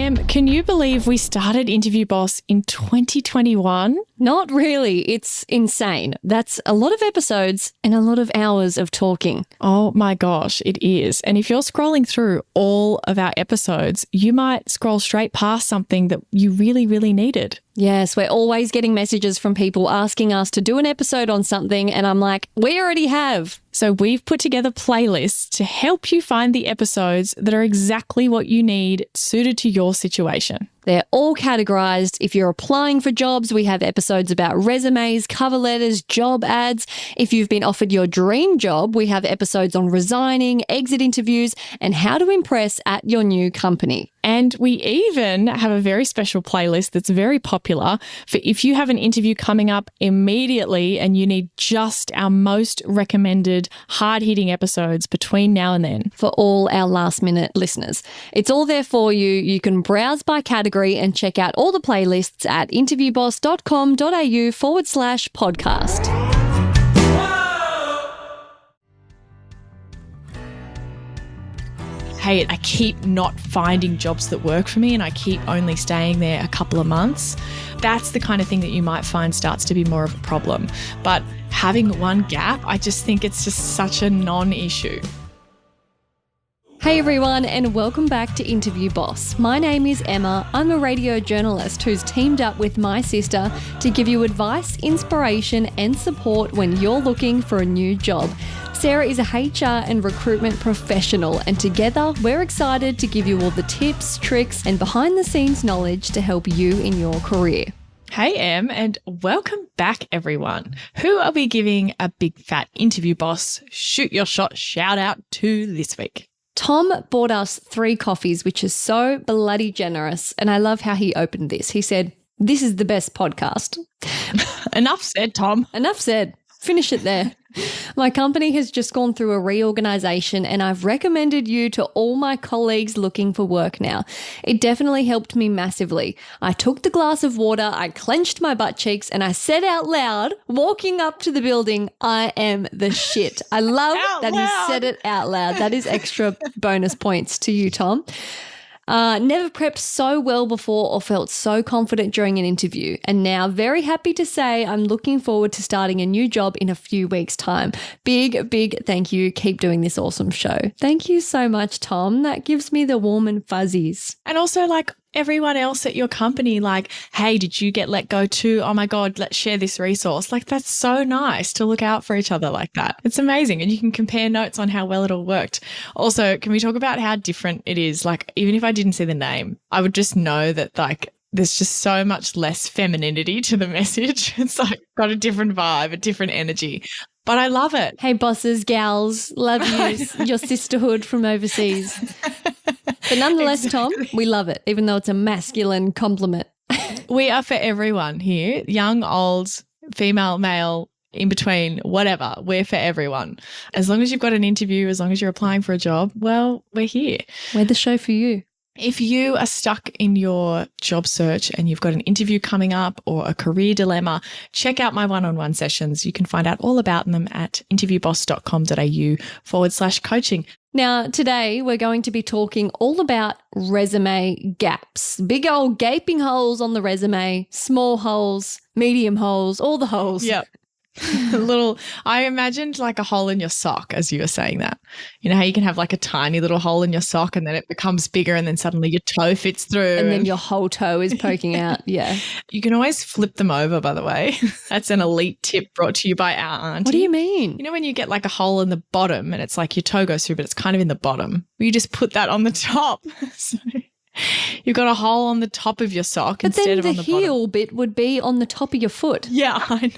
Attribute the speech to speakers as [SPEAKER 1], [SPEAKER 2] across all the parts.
[SPEAKER 1] Em, can you believe we started Interview Boss in 2021?
[SPEAKER 2] Not really. It's insane. That's a lot of episodes and a lot of hours of talking.
[SPEAKER 1] Oh my gosh, it is. And if you're scrolling through all of our episodes, you might scroll straight past something that you really, really needed.
[SPEAKER 2] Yes, we're always getting messages from people asking us to do an episode on something, and I'm like, we already have.
[SPEAKER 1] So we've put together playlists to help you find the episodes that are exactly what you need, suited to your situation.
[SPEAKER 2] They're all categorized. If you're applying for jobs, we have episodes about resumes, cover letters, job ads. If you've been offered your dream job, we have episodes on resigning, exit interviews, and how to impress at your new company.
[SPEAKER 1] And we even have a very special playlist that's very popular for if you have an interview coming up immediately and you need just our most recommended hard-hitting episodes between now and then.
[SPEAKER 2] For all our last-minute listeners. It's all there for you. You can browse by category and check out all the playlists at interviewboss.com.au/podcast.
[SPEAKER 1] Hey, I keep not finding jobs that work for me and I keep only staying there a couple of months. That's the kind of thing that you might find starts to be more of a problem. But having one gap, I just think it's just such a non-issue.
[SPEAKER 2] Hey everyone, and welcome back to Interview Boss. My name is Emma. I'm a radio journalist who's teamed up with my sister to give you advice, inspiration, and support when you're looking for a new job. Sarah is a HR and recruitment professional, and together we're excited to give you all the tips, tricks, and behind-the-scenes knowledge to help you in your career.
[SPEAKER 1] Hey, Em, and welcome back, everyone. Who are we giving a big fat Interview Boss shoot your shot shout out to this week?
[SPEAKER 2] Tom bought us 3 coffees, which is so bloody generous. And I love how he opened this. He said, "This is the best podcast."
[SPEAKER 1] Enough said, Tom.
[SPEAKER 2] Enough said. Finish it there. My company has just gone through a reorganisation and I've recommended you to all my colleagues looking for work now. It definitely helped me massively. I took the glass of water, I clenched my butt cheeks, and I said out loud, walking up to the building, "I am the shit." I love that he said it out loud. That is extra bonus points to you, Tom. Never prepped so well before or felt so confident during an interview. And now very happy to say I'm looking forward to starting a new job in a few weeks' time. Big, big thank you. Keep doing this awesome show. Thank you so much, Tom. That gives me the warm and fuzzies.
[SPEAKER 1] And also, like, everyone else at your company, like, hey, did you get let go too? Oh my God, let's share this resource. Like, that's so nice to look out for each other like that. It's amazing. And you can compare notes on how well it all worked. Also, can we talk about how different it is? Like, even if I didn't see the name, I would just know that, like, there's just so much less femininity to the message. It's like got a different vibe, a different energy. But I love it.
[SPEAKER 2] Hey, bosses, gals, love you, your sisterhood from overseas. But nonetheless, Tom, we love it, even though it's a masculine compliment.
[SPEAKER 1] We are for everyone here, young, old, female, male, in between, whatever. We're for everyone. As long as you've got an interview, as long as you're applying for a job, well, we're here.
[SPEAKER 2] We're the show for you.
[SPEAKER 1] If you are stuck in your job search and you've got an interview coming up or a career dilemma, check out my one-on-one sessions. You can find out all about them at interviewboss.com.au/coaching.
[SPEAKER 2] Now, today we're going to be talking all about resume gaps. Big old gaping holes on the resume, small holes, medium holes, all the holes.
[SPEAKER 1] Yep. I imagined like a hole in your sock as you were saying that. You know how you can have like a tiny little hole in your sock and then it becomes bigger and then suddenly your toe fits through.
[SPEAKER 2] And then your whole toe is poking out. Yeah.
[SPEAKER 1] You can always flip them over, by the way. That's an elite tip brought to you by our auntie.
[SPEAKER 2] What do you mean?
[SPEAKER 1] You know when you get like a hole in the bottom and it's like your toe goes through but it's kind of in the bottom? You just put that on the top. So you've got a hole on the top of your sock instead of on the bottom.
[SPEAKER 2] But then the heel bit would be on the top of your foot.
[SPEAKER 1] Yeah, I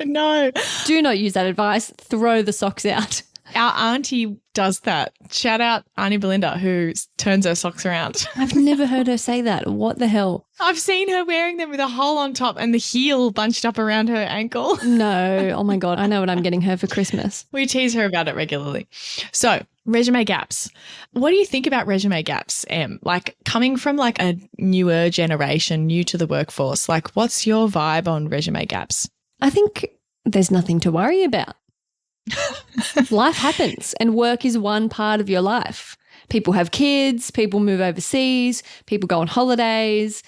[SPEAKER 1] know.
[SPEAKER 2] Do not use that advice. Throw the socks out.
[SPEAKER 1] Our auntie does that. Shout out Auntie Belinda, who turns her socks around.
[SPEAKER 2] I've never heard her say that. What the hell?
[SPEAKER 1] I've seen her wearing them with a hole on top and the heel bunched up around her ankle.
[SPEAKER 2] No. Oh, my God. I know what I'm getting her for Christmas.
[SPEAKER 1] We tease her about it regularly. So, resume gaps. What do you think about resume gaps, Em? Like, coming from like a newer generation, new to the workforce, like what's your vibe on resume gaps?
[SPEAKER 2] I think there's nothing to worry about. Life happens and work is one part of your life. People have kids, people move overseas, people go on holidays,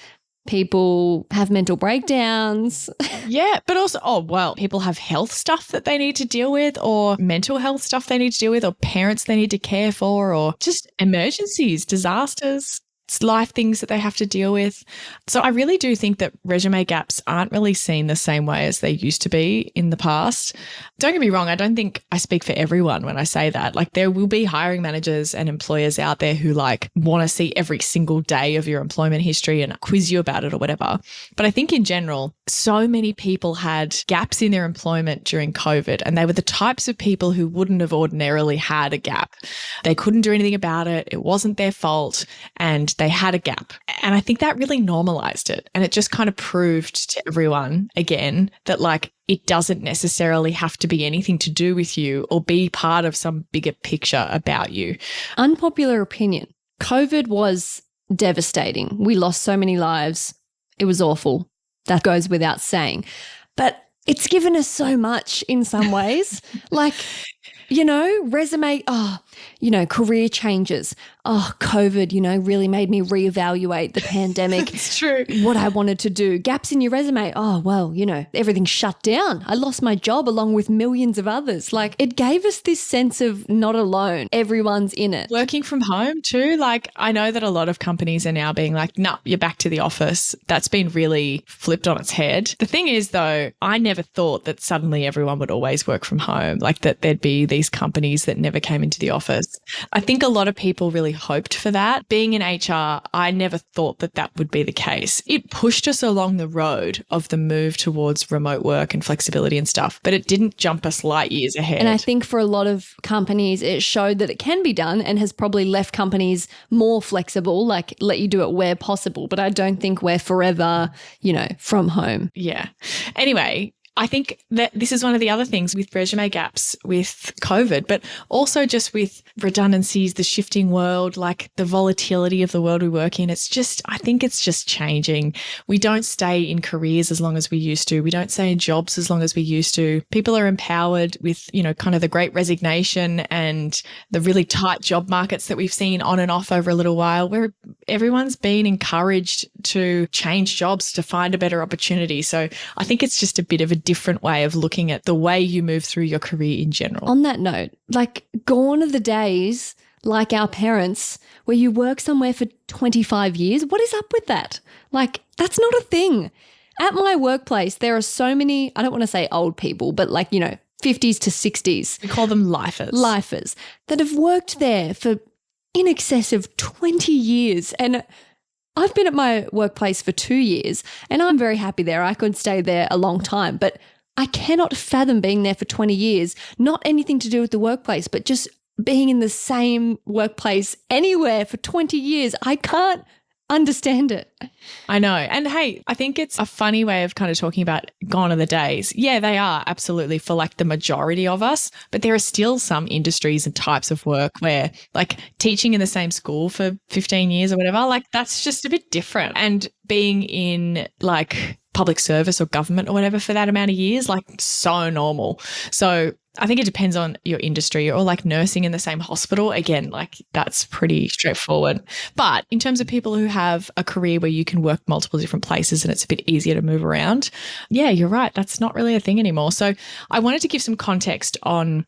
[SPEAKER 2] people have mental breakdowns.
[SPEAKER 1] Yeah, but also, people have health stuff that they need to deal with, or mental health stuff they need to deal with, or parents they need to care for, or just emergencies, disasters. It's life things that they have to deal with. So I really do think that resume gaps aren't really seen the same way as they used to be in the past. Don't get me wrong, I don't think I speak for everyone when I say that. Like, there will be hiring managers and employers out there who want to see every single day of your employment history and quiz you about it or whatever. But I think in general, so many people had gaps in their employment during COVID, and they were the types of people who wouldn't have ordinarily had a gap. They couldn't do anything about it. It wasn't their fault. And they had a gap. And I think that really normalized it. And it just kind of proved to everyone again that it doesn't necessarily have to be anything to do with you or be part of some bigger picture about you.
[SPEAKER 2] Unpopular opinion. COVID was devastating. We lost so many lives. It was awful. That goes without saying. But it's given us so much in some ways. Resume, career changes. Oh, COVID, really made me reevaluate the pandemic.
[SPEAKER 1] It's true.
[SPEAKER 2] What I wanted to do. Gaps in your resume. Oh, well, everything shut down. I lost my job along with millions of others. It gave us this sense of not alone. Everyone's in it.
[SPEAKER 1] Working from home too. I know that a lot of companies are now being like, no, you're back to the office. That's been really flipped on its head. The thing is, though, I never thought that suddenly everyone would always work from home, that there'd be these companies that never came into the office. I think a lot of people really hoped for that. Being in HR, I never thought that that would be the case. It pushed us along the road of the move towards remote work and flexibility and stuff, but it didn't jump us light years ahead.
[SPEAKER 2] And I think for a lot of companies, it showed that it can be done and has probably left companies more flexible, let you do it where possible. But I don't think we're forever, from home.
[SPEAKER 1] Yeah. Anyway, I think that this is one of the other things with resume gaps with COVID, but also just with redundancies, the shifting world, the volatility of the world we work in. I think it's just changing. We don't stay in careers as long as we used to. We don't stay in jobs as long as we used to. People are empowered with, kind of the great resignation and the really tight job markets that we've seen on and off over a little while, where everyone's been encouraged to change jobs to find a better opportunity. So I think it's just a bit of a different way of looking at the way you move through your career in general.
[SPEAKER 2] On that note, gone are the days, like our parents, where you work somewhere for 25 years. What is up with that? That's not a thing. At my workplace, there are so many, I don't want to say old people, but 50s to 60s.
[SPEAKER 1] We call them lifers.
[SPEAKER 2] Lifers that have worked there for in excess of 20 years. And I've been at my workplace for 2 years and I'm very happy there. I could stay there a long time, but I cannot fathom being there for 20 years, not anything to do with the workplace, but just being in the same workplace anywhere for 20 years. I can't understand it.
[SPEAKER 1] I know. And hey, I think it's a funny way of kind of talking about gone are the days. Yeah, they are absolutely for the majority of us, but there are still some industries and types of work where teaching in the same school for 15 years or whatever, that's just a bit different. And being in public service or government or whatever for that amount of years, so normal. So I think it depends on your industry, or nursing in the same hospital. Again, that's pretty straightforward. But in terms of people who have a career where you can work multiple different places and it's a bit easier to move around, yeah, you're right. That's not really a thing anymore. So I wanted to give some context on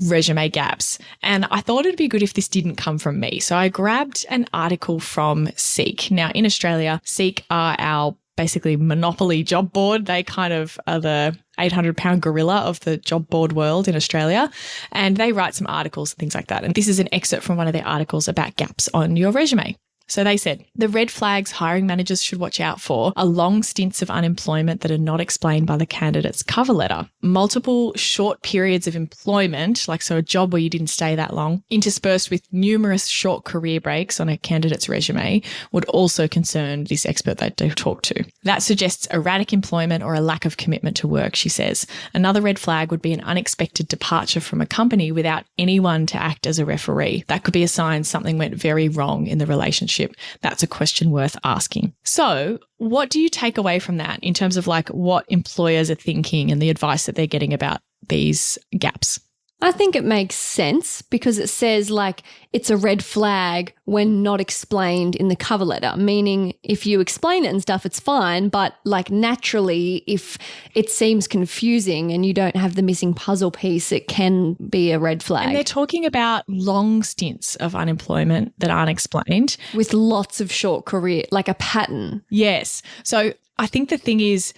[SPEAKER 1] resume gaps. And I thought it'd be good if this didn't come from me. So I grabbed an article from Seek. Now, in Australia, Seek are our basically monopoly job board. They kind of are the 800-pound gorilla of the job board world in Australia. And they write some articles and things like that. And this is an excerpt from one of their articles about gaps on your resume. So they said, the red flags hiring managers should watch out for are long stints of unemployment that are not explained by the candidate's cover letter, multiple short periods of employment, so a job where you didn't stay that long, interspersed with numerous short career breaks on a candidate's resume would also concern this expert that they talked to. That suggests erratic employment or a lack of commitment to work, she says. Another red flag would be an unexpected departure from a company without anyone to act as a referee. That could be a sign something went very wrong in the relationship. That's a question worth asking. So what do you take away from that in terms of what employers are thinking and the advice that they're getting about these gaps?
[SPEAKER 2] I think it makes sense because it says like it's a red flag when not explained in the cover letter, meaning if you explain it and stuff, it's fine. But like naturally, if it seems confusing and you don't have the missing puzzle piece, it can be a red flag.
[SPEAKER 1] And they're talking about long stints of unemployment that aren't explained.
[SPEAKER 2] With lots of short career, like a pattern.
[SPEAKER 1] Yes. So I think the thing is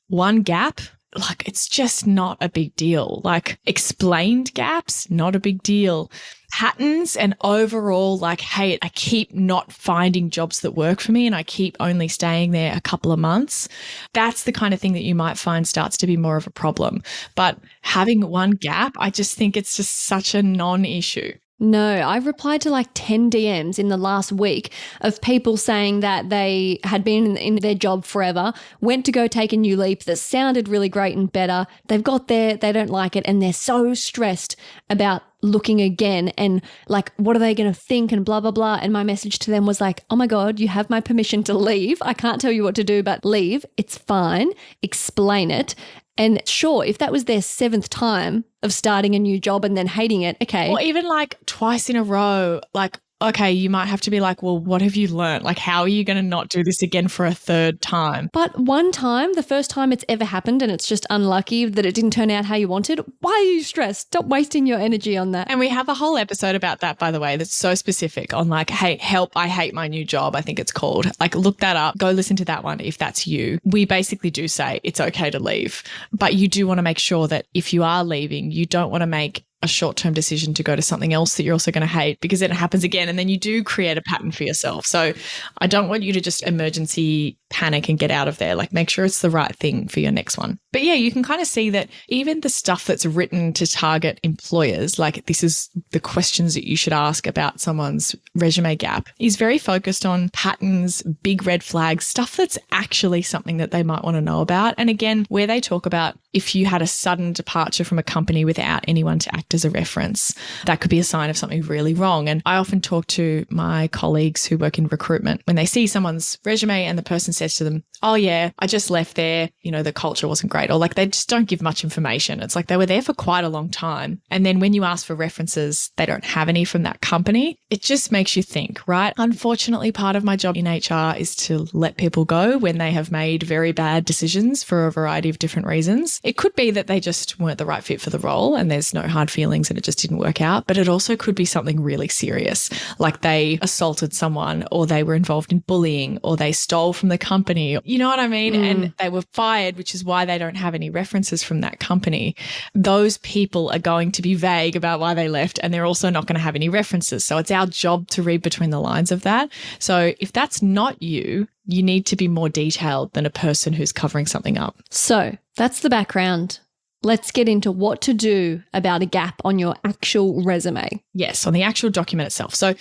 [SPEAKER 1] one gap, like it's just not a big deal. Like explained gaps, not a big deal. Patterns and overall like, hey, I keep not finding jobs that work for me and I keep only staying there a couple of months. That's the kind of thing that you might find starts to be more of a problem. But having one gap, I just think it's just such a non-issue.
[SPEAKER 2] No, I replied to like 10 DMs in the last week of people saying that they had been in their job forever, went to go take a new leap that sounded really great and better. They've got there, they don't like it, and they're so stressed about looking again and like, what are they going to think and blah, blah, blah. And my message to them was like, oh my God, you have my permission to leave. I can't tell you what to do, but leave. It's fine. Explain it. And sure, if that was their 7th time of starting a new job and then hating it, okay.
[SPEAKER 1] Or even like twice in a row, like, okay, you might have to be like, well, what have you learned? Like, how are you going to not do this again for a 3rd time?
[SPEAKER 2] But one time, the first time it's ever happened and it's just unlucky that it didn't turn out how you wanted, why are you stressed? Stop wasting your energy on that.
[SPEAKER 1] And we have a whole episode about that, by the way, that's so specific on like, hey, help, I hate my new job, I think it's called. Like, look that up. Go listen to that one if that's you. We basically do say it's okay to leave, but you do want to make sure that if you are leaving, you don't want to make a short-term decision to go to something else that you're also going to hate, because then it happens again and then you do create a pattern for yourself. So I don't want you to just emergency panic and get out of there. Like, make sure it's the right thing for your next one. But yeah, you can kind of see that even the stuff that's written to target employers, like this is the questions that you should ask about someone's resume gap, is very focused on patterns, big red flags, stuff that's actually something that they might want to know about. And again, where they talk about if you had a sudden departure from a company without anyone to act as a reference, that could be a sign of something really wrong. And I often talk to my colleagues who work in recruitment when they see someone's resume and the person says to them, oh yeah, I just left there, you know, the culture wasn't great, or like they just don't give much information. It's like they were there for quite a long time. And then when you ask for references, they don't have any from that company. It just makes you think, right? Unfortunately, part of my job in HR is to let people go when they have made very bad decisions for a variety of different reasons. It could be that they just weren't the right fit for the role and there's no hard feelings and it just didn't work out. But it also could be something really serious, like they assaulted someone or they were involved in bullying or they stole from the company. You know what I mean? And they were fired, which is why they don't have any references from that company. Those people are going to be vague about why they left and they're also not going to have any references. So it's our job to read between the lines of that. So if that's not you, you need to be more detailed than a person who's covering something up.
[SPEAKER 2] So that's the background. Let's get into what to do about a gap on your actual resume.
[SPEAKER 1] Yes, on the actual document itself. So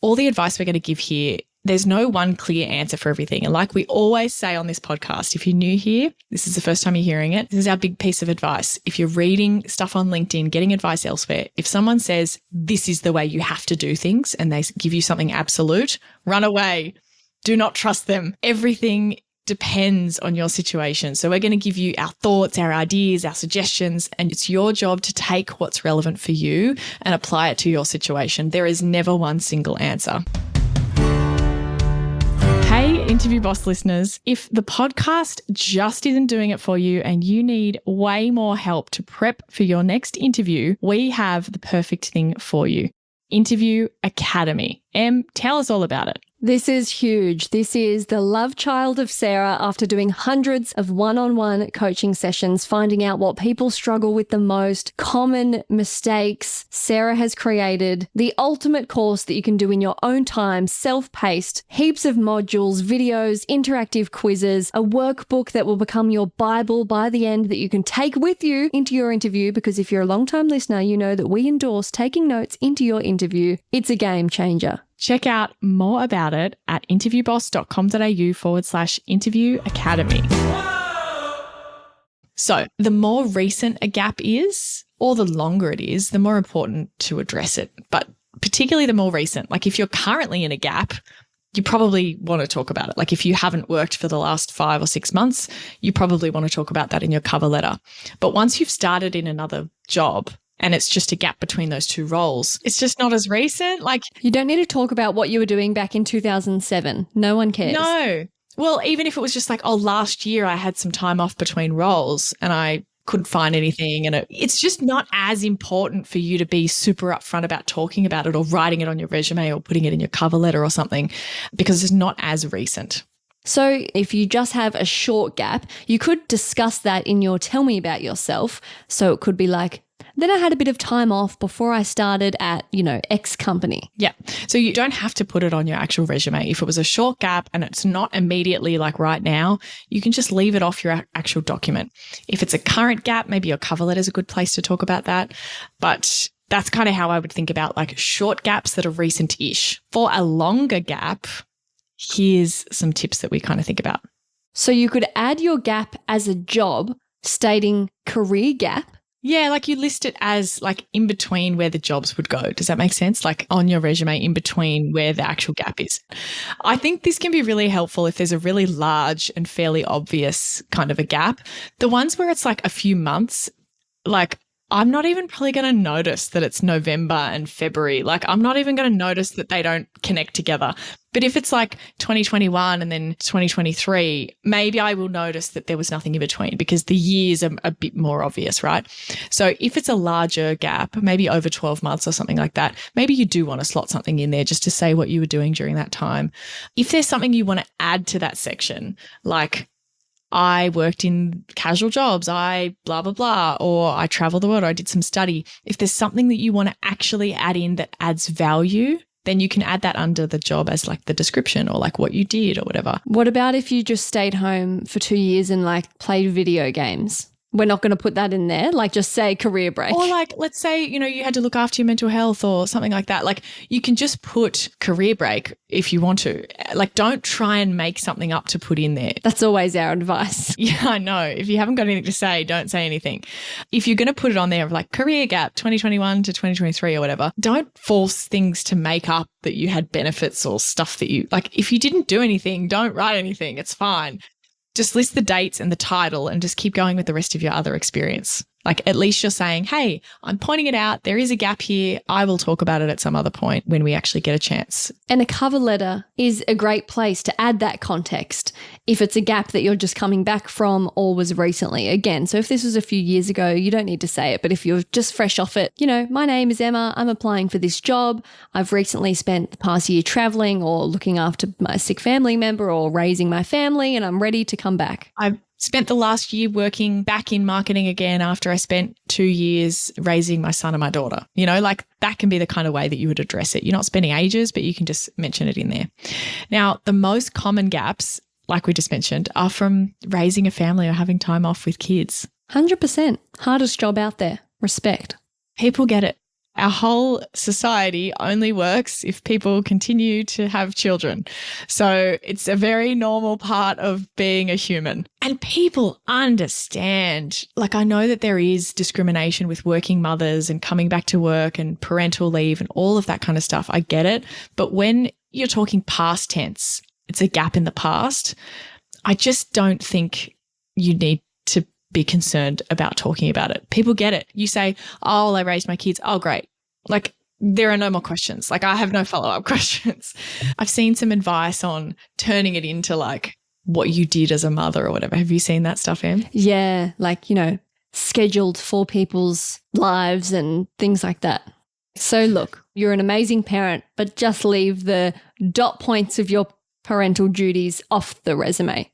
[SPEAKER 1] all the advice we're going to give here, there's no one clear answer for everything. And like we always say on this podcast, if you're new here, this is the first time you're hearing it, this is our big piece of advice. If you're reading stuff on LinkedIn, getting advice elsewhere, if someone says this is the way you have to do things and they give you something absolute, run away. Do not trust them. Everything depends on your situation. So we're going to give you our thoughts, our ideas, our suggestions, and it's your job to take what's relevant for you and apply it to your situation. There is never one single answer. Hey, Interview Boss listeners, if the podcast just isn't doing it for you and you need way more help to prep for your next interview, we have the perfect thing for you. Interview Academy. Tell us all about it.
[SPEAKER 2] This is huge. This is the love child of Sarah after doing hundreds of one-on-one coaching sessions, finding out what people struggle with the most, common mistakes. Sarah has created the ultimate course that you can do in your own time, self-paced, heaps of modules, videos, interactive quizzes, a workbook that will become your Bible by the end that you can take with you into your interview, because if you're a long-time listener, you know that we endorse taking notes into your interview. It's a game changer.
[SPEAKER 1] Check out more about it at interviewboss.com.au/interview academy. So the more recent a gap is, or the longer it is, the more important to address it. But particularly the more recent, like if you're currently in a gap, you probably want to talk about it. Like if you haven't worked for the last 5 or 6 months, you probably want to talk about that in your cover letter. But once you've started in another job, and it's just a gap between those two roles. It's just not as recent. Like,
[SPEAKER 2] You don't need to talk about what you were doing back in 2007. No one cares.
[SPEAKER 1] no. Well, even if it was just like, oh, last year I had some time off between roles and I couldn't find anything, and it's just not as important for you to be super upfront about talking about it or writing it on your resume or putting it in your cover letter or something, because it's not as recent.
[SPEAKER 2] So if you just have a short gap, you could discuss that in your tell me about yourself. So it could be like, then I had a bit of time off before I started at, X company.
[SPEAKER 1] Yeah. So you don't have to put it on your actual resume. If it was a short gap and it's not immediately like right now, you can just leave it off your actual document. If it's a current gap, maybe your cover letter is a good place to talk about that. But that's kind of how I would think about like short gaps that are recent-ish. For a longer gap, here's some tips that we kind of think about.
[SPEAKER 2] So you could add your gap as a job stating career gap.
[SPEAKER 1] Yeah, like you list it as like in between where the jobs would go. Does that make sense? Like on your resume, in between where the actual gap is. I think this can be really helpful if there's a really large and fairly obvious kind of a gap. The ones where it's like a few months, like I'm not even probably going to notice that it's November and February. Like I'm not even going to notice that they don't connect together. But if it's like 2021 and then 2023, maybe I will notice that there was nothing in between because the years are a bit more obvious, right? So if it's a larger gap, maybe over 12 months or something like that, maybe you do want to slot something in there just to say what you were doing during that time. If there's something you want to add to that section, like I worked in casual jobs, I blah, blah, blah, or I traveled the world, or I did some study. If there's something that you want to actually add in that adds value, then you can add that under the job as like the description or like what you did or whatever.
[SPEAKER 2] What about if you just stayed home for 2 years and like played video games? We're not going to put that in there. Like just say career break.
[SPEAKER 1] Or like, let's say, you had to look after your mental health or something like that. Like you can just put career break if you want to. Like don't try and make something up to put in there.
[SPEAKER 2] That's always our advice.
[SPEAKER 1] Yeah, I know. If you haven't got anything to say, don't say anything. If you're going to put it on there of like career gap 2021 to 2023 or whatever, don't force things to make up that you had benefits or stuff that you like. If you didn't do anything, don't write anything. It's fine. Just list the dates and the title and just keep going with the rest of your other experience. Like at least you're saying, hey, I'm pointing it out. There is a gap here. I will talk about it at some other point when we actually get a chance.
[SPEAKER 2] And a cover letter is a great place to add that context if it's a gap that you're just coming back from or was recently. Again, so if this was a few years ago, you don't need to say it. But if you're just fresh off it, my name is Emma. I'm applying for this job. I've recently spent the past year traveling or looking after my sick family member or raising my family, and I'm ready to come back.
[SPEAKER 1] I've spent the last year working back in marketing again after I spent 2 years raising my son and my daughter. Like that can be the kind of way that you would address it. You're not spending ages, but you can just mention it in there. Now, the most common gaps, like we just mentioned, are from raising a family or having time off with kids.
[SPEAKER 2] 100%. Hardest job out there. Respect.
[SPEAKER 1] People get it. Our whole society only works if people continue to have children. So it's a very normal part of being a human. And people understand. Like I know that there is discrimination with working mothers and coming back to work and parental leave and all of that kind of stuff. I get it. But when you're talking past tense, it's a gap in the past. I just don't think you need to be concerned about talking about it. People get it. You say, oh, I raised my kids. Oh, great. Like there are no more questions. Like I have no follow-up questions. I've seen some advice on turning it into like what you did as a mother or whatever. Have you seen that stuff, Em?
[SPEAKER 2] Yeah, like, scheduled for people's lives and things like that. So look, you're an amazing parent, but just leave the dot points of your parental duties off the resume.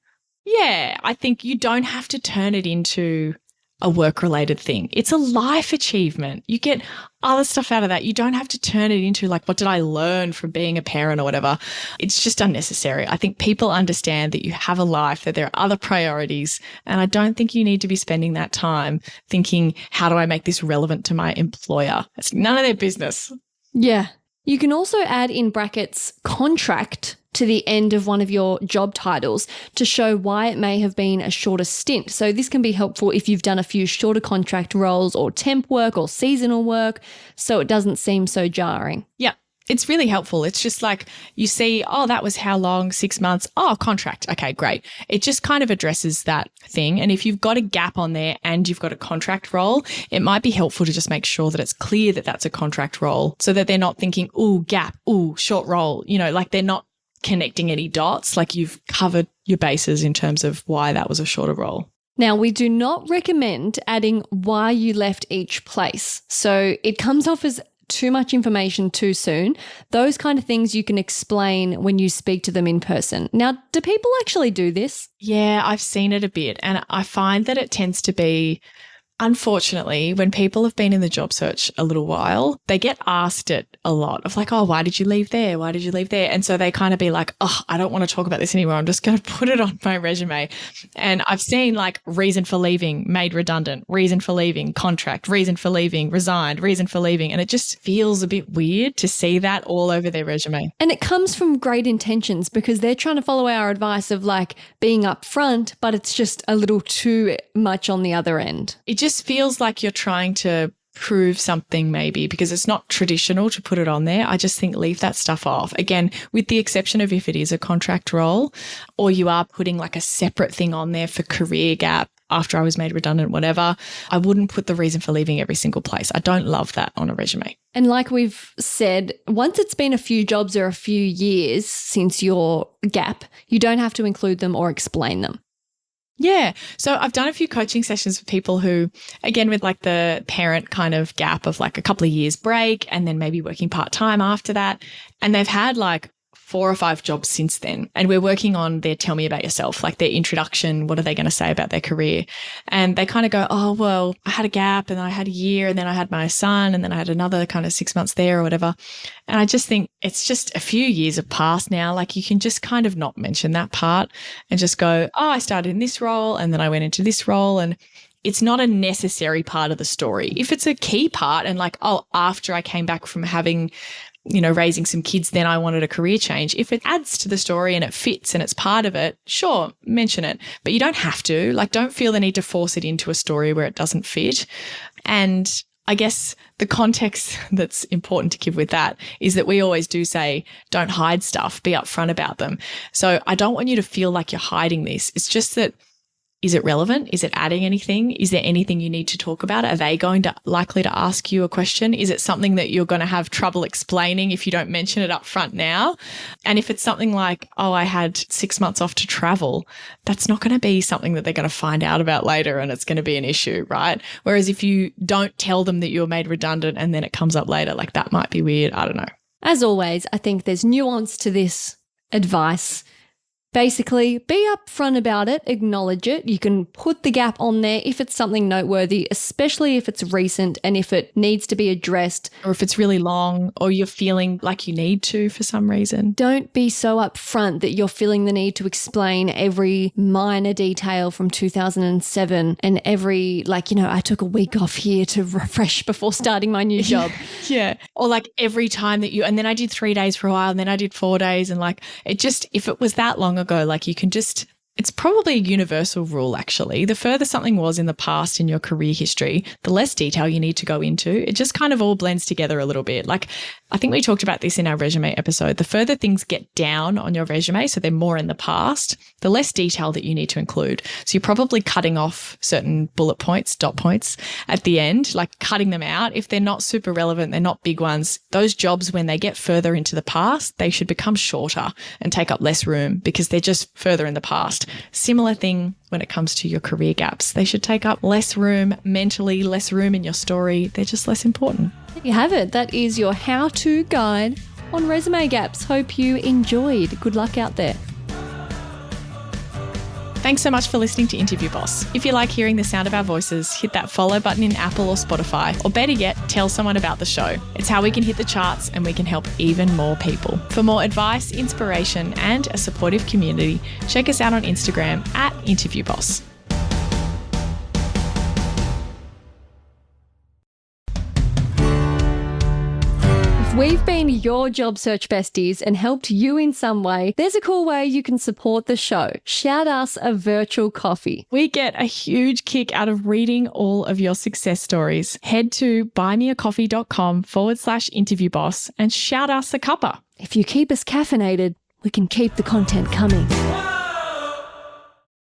[SPEAKER 1] Yeah, I think you don't have to turn it into a work-related thing. It's a life achievement. You get other stuff out of that. You don't have to turn it into like, what did I learn from being a parent or whatever? It's just unnecessary. I think people understand that you have a life, that there are other priorities, and I don't think you need to be spending that time thinking, how do I make this relevant to my employer? It's none of their business.
[SPEAKER 2] Yeah. You can also add in brackets contract to the end of one of your job titles to show why it may have been a shorter stint. So this can be helpful if you've done a few shorter contract roles or temp work or seasonal work, so it doesn't seem so jarring.
[SPEAKER 1] Yeah. It's really helpful. It's just like you see, oh, that was how long? 6 months. Oh, contract. Okay, great. It just kind of addresses that thing. And if you've got a gap on there and you've got a contract role, it might be helpful to just make sure that it's clear that that's a contract role so that they're not thinking, oh, gap, oh, short role, like they're not connecting any dots, like you've covered your bases in terms of why that was a shorter role.
[SPEAKER 2] Now, we do not recommend adding why you left each place. So it comes off as too much information too soon. Those kind of things you can explain when you speak to them in person. Now, do people actually do this?
[SPEAKER 1] Yeah, I've seen it a bit, and I find that it tends to be, unfortunately, when people have been in the job search a little while, they get asked it a lot of like, oh, why did you leave there? Why did you leave there? And so they kind of be like, oh, I don't want to talk about this anymore. I'm just going to put it on my resume. And I've seen like reason for leaving, made redundant, reason for leaving, contract, reason for leaving, resigned, reason for leaving. And it just feels a bit weird to see that all over their resume.
[SPEAKER 2] And it comes from great intentions because they're trying to follow our advice of like being upfront, but it's just a little too much on the other end.
[SPEAKER 1] It just feels like you're trying to prove something maybe because it's not traditional to put it on there. I just think leave that stuff off. Again, with the exception of if it is a contract role or you are putting like a separate thing on there for career gap after I was made redundant, whatever, I wouldn't put the reason for leaving every single place. I don't love that on a resume.
[SPEAKER 2] And like we've said, once it's been a few jobs or a few years since your gap, you don't have to include them or explain them.
[SPEAKER 1] Yeah. So I've done a few coaching sessions for people who, again, with like the parent kind of gap of like a couple of years break and then maybe working part-time after that. And they've had like 4 or 5 jobs since then. And we're working on their tell me about yourself, like their introduction. What are they going to say about their career? And they kind of go, oh, well, I had a gap and I had a year and then I had my son and then I had another kind of 6 months there or whatever. And I just think it's just a few years have passed now. Like you can just kind of not mention that part and just go, oh, I started in this role and then I went into this role. And it's not a necessary part of the story. If it's a key part and like, oh, after I came back from having raising some kids, then I wanted a career change. If it adds to the story and it fits and it's part of it, sure, mention it. But you don't have to. Like, don't feel the need to force it into a story where it doesn't fit. And I guess the context that's important to give with that is that we always do say, don't hide stuff, be upfront about them. So I don't want you to feel like you're hiding this. It's just that, is it relevant? Is it adding anything? Is there anything you need to talk about? Are they likely to ask you a question? Is it something that you're going to have trouble explaining if you don't mention it up front now? And if it's something like, oh, I had 6 months off to travel, that's not going to be something that they're going to find out about later and it's going to be an issue, right? Whereas if you don't tell them that you were made redundant and then it comes up later, like that might be weird. I don't know.
[SPEAKER 2] As always, I think there's nuance to this advice. Basically, be upfront about it, acknowledge it. You can put the gap on there if it's something noteworthy, especially if it's recent and if it needs to be addressed.
[SPEAKER 1] Or if it's really long or you're feeling like you need to for some reason.
[SPEAKER 2] Don't be so upfront that you're feeling the need to explain every minor detail from 2007 and every, I took a week off here to refresh before starting my new job.
[SPEAKER 1] Yeah. Or like every time that and then I did 3 days for a while and then I did 4 days and like it just, if it was that long ago, like you can just, it's probably a universal rule actually. The further something was in the past in your career history, the less detail you need to go into. It just kind of all blends together a little bit. Like I think we talked about this in our resume episode. The further things get down on your resume, so they're more in the past, the less detail that you need to include. So you're probably cutting off certain bullet points, dot points at the end, like cutting them out. If they're not super relevant, they're not big ones, those jobs, when they get further into the past, they should become shorter and take up less room because they're just further in the past. Similar thing when it comes to your career gaps. They should take up less room mentally, less room in your story. They're just less important.
[SPEAKER 2] There you have it. That is your how-to guide on resume gaps. Hope you enjoyed. Good luck out there.
[SPEAKER 1] Thanks so much for listening to Interview Boss. If you like hearing the sound of our voices, hit that follow button in Apple or Spotify, or better yet, tell someone about the show. It's how we can hit the charts and we can help even more people. For more advice, inspiration, and a supportive community, check us out on Instagram @InterviewBoss.
[SPEAKER 2] If we've been your job search besties and helped you in some way, there's a cool way you can support the show. Shout us a virtual coffee.
[SPEAKER 1] We get a huge kick out of reading all of your success stories. Head to buymeacoffee.com/interviewboss and shout us a cuppa.
[SPEAKER 2] If you keep us caffeinated, we can keep the content coming.